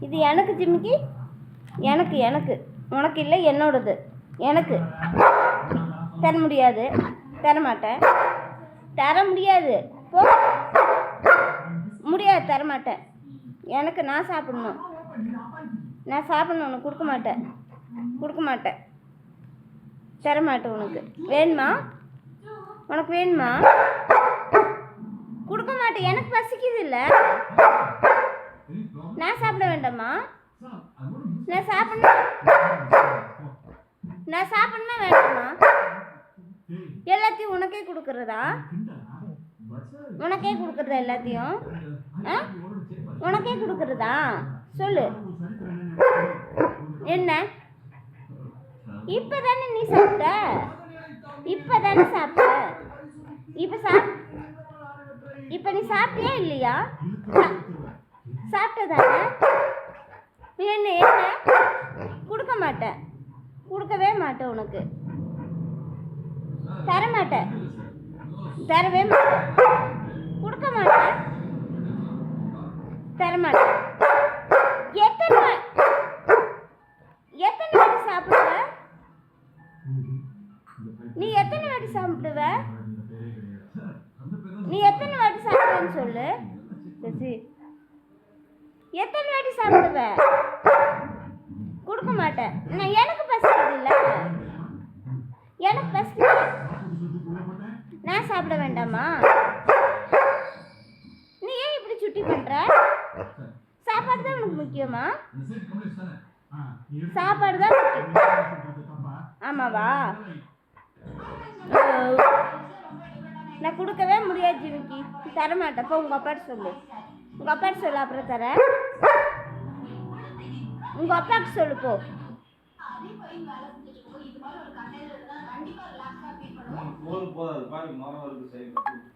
இது எனக்கு ஜிமிக்கி, எனக்கு எனக்கு உனக்கு இல்லை, என்னோடது எனக்கு. தர முடியாது, தரமாட்டேன், தர முடியாது, போ முடியாது, தரமாட்டேன். எனக்கு நான் சாப்பிடணும், நான் சாப்பிடணும், உனக்கு கொடுக்க மாட்டேன், கொடுக்க மாட்டேன், தரமாட்டேன். உனக்கு வேணுமா? உனக்கு வேணுமா? கொடுக்க மாட்டேன், எனக்கு பசிக்குது இல்லை, நான் சாப்பிட வேண்டாமா? நான் சாப்பிடணும், நான் சாப்பிடணும் வேண்டாமா? எல்லாத்தையும் உனக்கே கொடுக்குறதா? உனக்கே கொடுக்குறதா எல்லாத்தையும்? உனக்கே கொடுக்குறதா? சொல்லு என்ன? இப்பதானே நீ சாப்பிட்ட, இப்பதானே சாப்பிட்ட, இப்ப நீ சாப்பிட்டியா இல்லையா? சாப்பிட்டதானே? என்ன என்ன கொடுக்க மாட்டேன், கொடுக்கவே மாட்டேன், உனக்கு தரமாட்டேன், தரவே மாட்டேன், கொடுக்க மாட்டேன், தரமாட்டேன். எத்தனை வாட்டி சாப்பிடுவ நீ? எத்தனை வாட்டி சாப்பிடுவ நீ? எத்தனை வாட்டி சாப்பிடுவேன்னு சொல்லு சசி. எத்தனை வாட்டி சாப்பிடுவ? கொடுக்க மாட்டேன். நான் எனக்கு பசிக்குது இல்லை, எனக்கு பசிக்குது, நான் சாப்பிட வேண்டாமா? நீ ஏன் இப்படி சுட்டி பண்ற? சாப்பாடு தான் உனக்கு முக்கியமா? சாப்பாடு தான் முக்கியம், ஆமாவா? நான் கொடுக்கவே முடியாது ஜிமிக்கி, தரமாட்டேன். போ உங்கள் அப்பாட்ட சொல்லு, உங்கள் அப்பாட்ட சொல்லு, அப்புறம் தரேன். உங்கள் அப்பாவுக்கு சொல்லு போ.